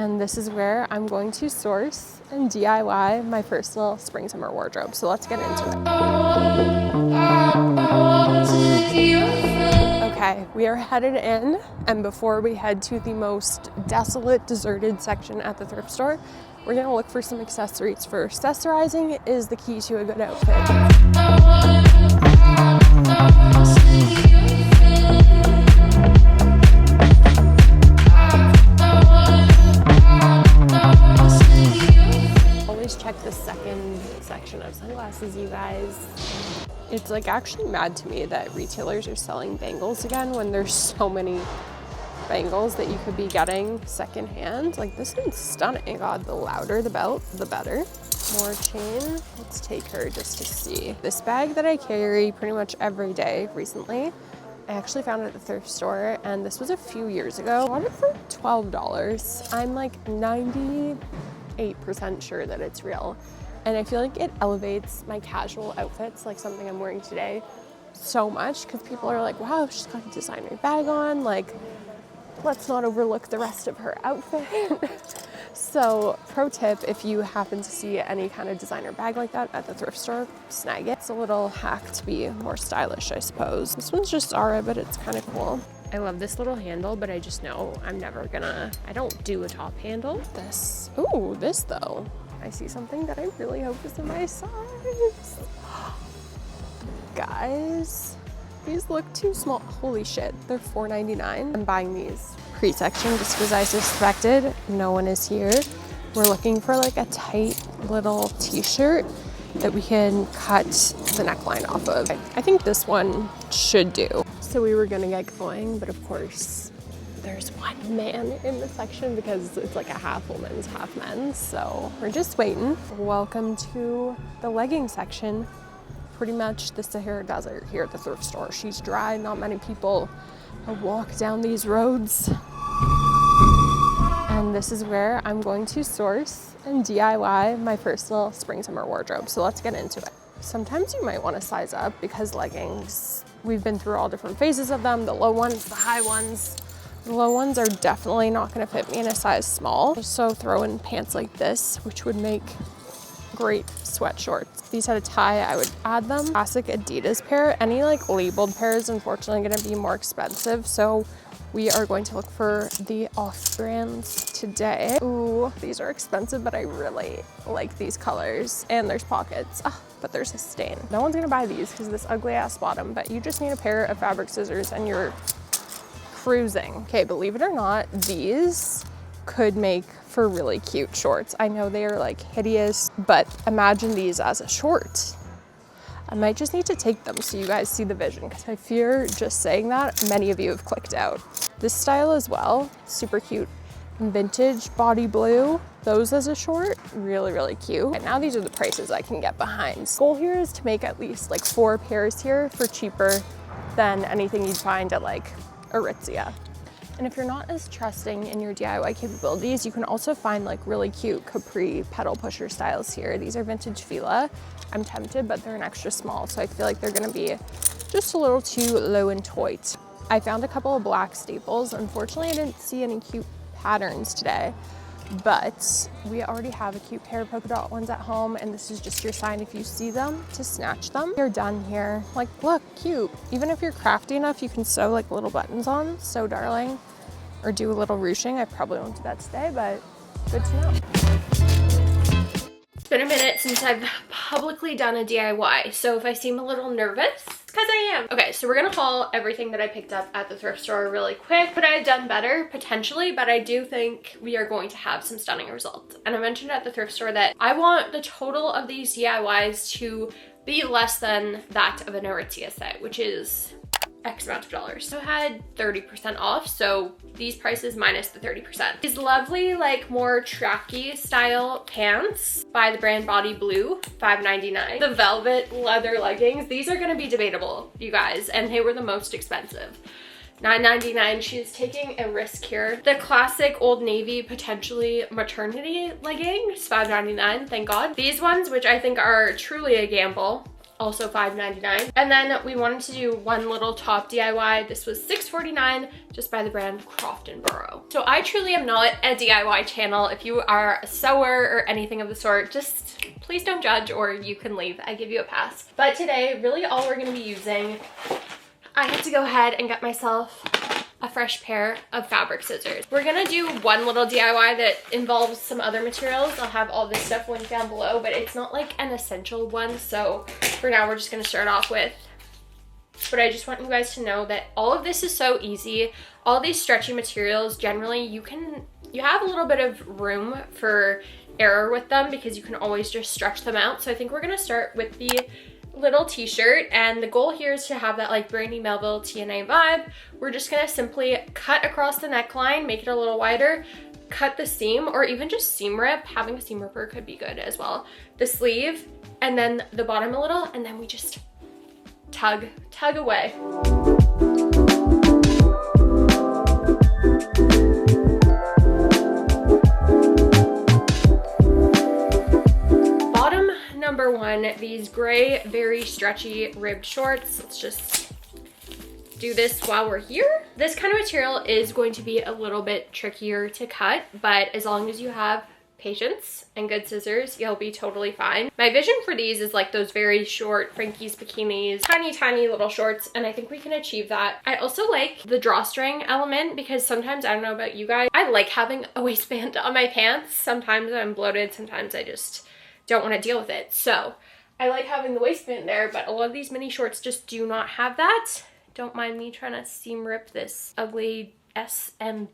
and this is where I'm going to source and DIY my first little spring summer wardrobe. So let's get into it. Okay, we are headed in, and before we head to the most desolate, deserted section at the thrift store, we're gonna look for some accessories first. Accessorizing is the key to a good outfit. Check the second section of sunglasses, you guys. It's like actually mad to me that retailers are selling bangles again when there's so many bangles that you could be getting secondhand. Like, this one's stunning. God, the louder the belt, the better. More chain. Let's take her just to see. This bag that I carry pretty much every day recently, I actually found it at the thrift store, and this was a few years ago. I bought it for $12. I'm like 98% sure that it's real. And I feel like it elevates my casual outfits, like something I'm wearing today, so much, because people are like, wow, she's got a designer bag on. Like, let's not overlook the rest of her outfit. So, pro tip, if you happen to see any kind of designer bag like that at the thrift store, snag it. It's a little hack to be more stylish, I suppose. This one's just Zara, but it's kind of cool. I love this little handle, but I just know I'm never gonna, I don't do a top handle. This, ooh, this though. I see something that I really hope is in my size. Guys, these look too small. Holy shit, they're $4.99. I'm buying these pre-section just because I suspected no one is here. We're looking for like a tight little t-shirt that we can cut the neckline off of. I think this one should do. So we were gonna get going, but of course there's one man in the section because it's like a half women's, half men's. So we're just waiting. Welcome to the legging section. Pretty much the Sahara Desert here at the thrift store. She's dry, not many people walk down these roads. And this is where I'm going to source and DIY my first little spring summer wardrobe. So let's get into it. Sometimes you might want to size up because leggings, we've been through all different phases of them, the low ones, the high ones. The low ones are definitely not going to fit me in a size small. So throw in pants like this, which would make great sweat shorts. These had a tie, I would add them. Classic Adidas pair. Any like labeled pair is unfortunately going to be more expensive. So we are going to look for the off brands today. Ooh, these are expensive, but I really like these colors. And there's pockets, but there's a stain. No one's gonna buy these because of this ugly ass bottom, but you just need a pair of fabric scissors and you're cruising. Okay, believe it or not, these could make for really cute shorts. I know they are like hideous, but imagine these as a short. I might just need to take them so you guys see the vision, because I fear just saying that many of you have clicked out. This style as well, super cute. Vintage body blue, those as a short, really, really cute. And now these are the prices I can get behind. Goal here is to make at least like 4 pairs here for cheaper than anything you'd find at like Aritzia. And if you're not as trusting in your DIY capabilities, you can also find like really cute capri pedal pusher styles here. These are vintage Fila. I'm tempted, but they're an extra small, so I feel like they're gonna be just a little too low and toit. I found a couple of black staples. Unfortunately, I didn't see any cute patterns today, but we already have a cute pair of polka dot ones at home, and this is just your sign if you see them to snatch them. You're done here. Like, look, cute. Even if you're crafty enough, you can sew like little buttons on, so darling, or do a little ruching. I probably won't do that today, but good to know. It's been a minute since I've publicly done a DIY, so if I seem a little nervous, it's because I am. Okay, so we're gonna haul everything that I picked up at the thrift store really quick. Could I have done better? Potentially, but I do think we are going to have some stunning results. And I mentioned at the thrift store that I want the total of these DIYs to be less than that of an Aritzia set, which is X amount of dollars. So I had 30% off, so these prices minus the 30%. These lovely, like, more tracky style pants by the brand Body Blue, $5.99. The velvet leather leggings, these are gonna be debatable, you guys, and they were the most expensive. $9.99. She's taking a risk here. The classic Old Navy, potentially maternity leggings, $5.99, thank God. These ones, which I think are truly a gamble, also $5.99. And then we wanted to do one little top DIY. This was $6.49, just by the brand Croft & Burrow. So I truly am not a DIY channel. If you are a sewer or anything of the sort, just please don't judge, or you can leave. I give you a pass. But today, really all we're gonna be using, I had to go ahead and get myself a fresh pair of fabric scissors. We're gonna do one little DIY that involves some other materials. I'll have all this stuff linked down below, but it's not like an essential one. So for now, we're just gonna start off with, but I just want you guys to know that all of this is so easy. All these stretchy materials, generally you have a little bit of room for error with them because you can always just stretch them out. So I think we're gonna start with the little t-shirt, and the goal here is to have that like Brandy Melville TNA vibe. We're just gonna simply cut across the neckline, make it a little wider, cut the seam, or even just seam rip. Having a seam ripper could be good as well. The sleeve, and then the bottom a little, and then we just tug away. Number one, these gray, very stretchy ribbed shorts. Let's just do this while we're here. This kind of material is going to be a little bit trickier to cut, but as long as you have patience and good scissors, you'll be totally fine. My vision for these is like those very short Frankie's bikinis, tiny little shorts, and I think we can achieve that. I also like the drawstring element because sometimes, I don't know about you guys, I like having a waistband on my pants. Sometimes I'm bloated, sometimes I just don't want to deal with it. So I like having the waistband there, but a lot of these mini shorts just do not have that. Don't mind me trying to seam rip this ugly SMR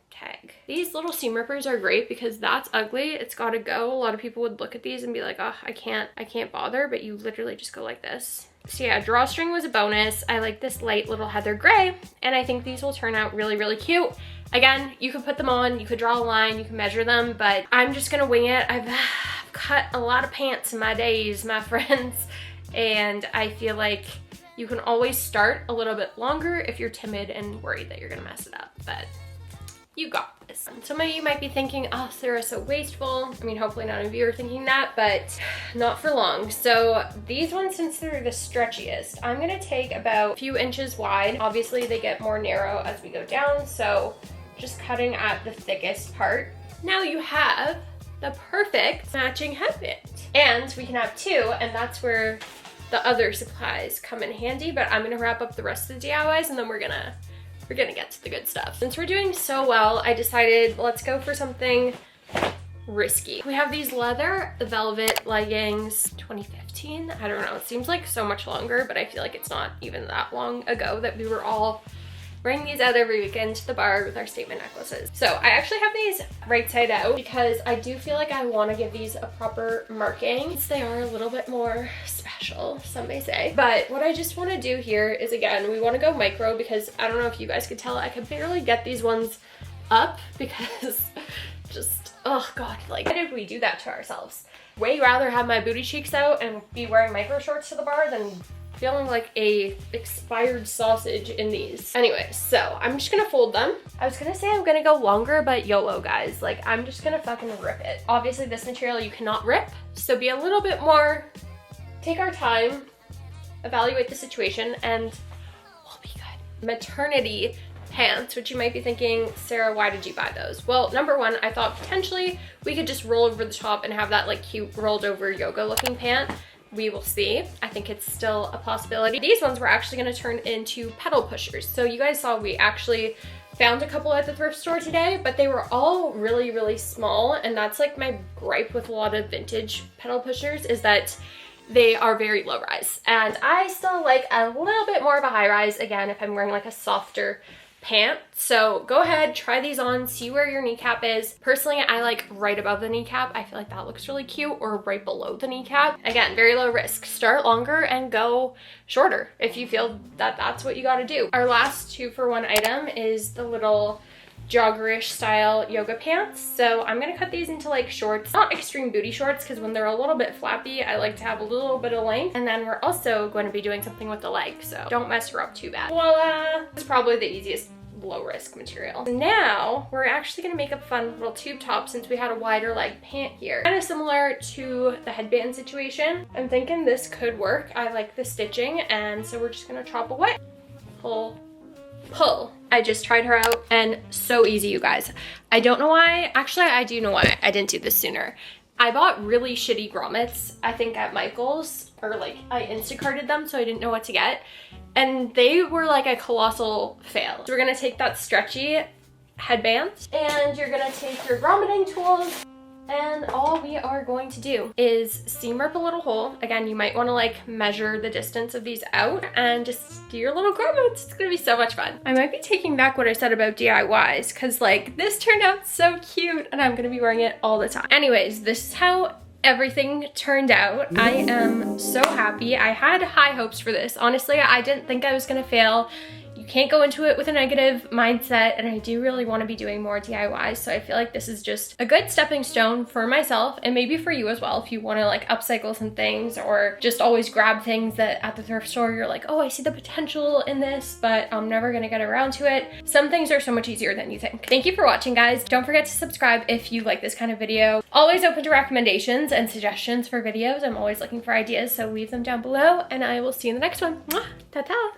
tag. These little seam rippers are great because that's ugly. It's got to go. A lot of people would look at these and be like, oh, I can't bother, but you literally just go like this. So yeah, drawstring was a bonus. I like this light little heather gray, and I think these will turn out really cute. Again, you could put them on, you could draw a line, you can measure them, but I'm just gonna wing it. I've cut a lot of pants in my days, my friends, and I feel like you can always start a little bit longer if you're timid and worried that you're gonna mess it up, but you got this. Some of you might be thinking, oh, Sarah's so wasteful. I mean, hopefully none of you are thinking that, but not for long. So these ones, since they're the stretchiest, I'm gonna take about a few inches wide. Obviously they get more narrow as we go down, so just cutting at the thickest part. Now you have the perfect matching headband. And we can have two, and that's where the other supplies come in handy, but I'm gonna wrap up the rest of the DIYs and then we're gonna get to the good stuff. Since we're doing so well, I decided let's go for something risky. We have these leather velvet leggings, 2015. I don't know, it seems like so much longer, but I feel like it's not even that long ago that we were all wearing these out every weekend to the bar with our statement necklaces. So I actually have these right side out because I do feel like I want to give these a proper marking. They are a little bit more special, some may say. But what I just want to do here is, again, we want to go micro because I don't know if you guys could tell, I could barely get these ones up because just, oh God, like, why did we do that to ourselves? Way rather have my booty cheeks out and be wearing micro shorts to the bar than feeling like a expired sausage in these. Anyway, so I'm just gonna fold them. I was gonna say I'm gonna go longer, but YOLO, guys. Like, I'm just gonna fucking rip it. Obviously this material you cannot rip, so be a little bit more, take our time, evaluate the situation, and we'll be good. Maternity pants, which you might be thinking, Sarah, why did you buy those? Well, number one, I thought potentially we could just roll over the top and have that like cute rolled over yoga looking pant. We will see. I think it's still a possibility. These ones were actually going to turn into pedal pushers. So you guys saw we actually found a couple at the thrift store today, but they were all really small, and that's like my gripe with a lot of vintage pedal pushers is that they are very low rise, and I still like a little bit more of a high rise, again, if I'm wearing like a softer pant. So go ahead, try these on, see where your kneecap is. Personally, I like right above the kneecap. I feel like that looks really cute, or right below the kneecap. Again, very low risk. Start longer and go shorter if you feel that that's what you got to do. Our last 2-for-1 item is the little joggerish style yoga pants. So I'm gonna cut these into like shorts, not extreme booty shorts, because when they're a little bit flappy, I like to have a little bit of length. And then we're also going to be doing something with the leg, so don't mess her up too bad. Voila! It's probably the easiest low risk material. Now we're actually gonna make a fun little tube top since we had a wider leg pant here. Kind of similar to the headband situation. I'm thinking this could work. I like the stitching, and so we're just gonna chop away. Pull, pull. I just tried her out and so easy, you guys. I don't know why, actually I do know why I didn't do this sooner. I bought really shitty grommets, I think at Michael's, or like I Instacarted them so I didn't know what to get. And they were like a colossal fail. So we're gonna take that stretchy headband and you're gonna take your grommeting tools, and all we are going to do is seam rip a little hole. Again, you might want to like measure the distance of these out and just do your little grommets. It's gonna be so much fun. I might be taking back what I said about DIYs because like this turned out so cute and I'm gonna be wearing it all the time. Anyways, this is how everything turned out. I am so happy. I had high hopes for this. Honestly, I didn't think I was gonna fail. You can't go into it with a negative mindset, and I do really want to be doing more DIYs, so I feel like this is just a good stepping stone for myself and maybe for you as well if you want to like upcycle some things or just always grab things that at the thrift store you're like, oh, I see the potential in this, but I'm never gonna get around to it. Some things are so much easier than you think. Thank you for watching, guys. Don't forget to subscribe if you like this kind of video. Always open to recommendations and suggestions for videos. I'm always looking for ideas, so leave them down below, and I will see you in the next one. Mwah! Ta-ta!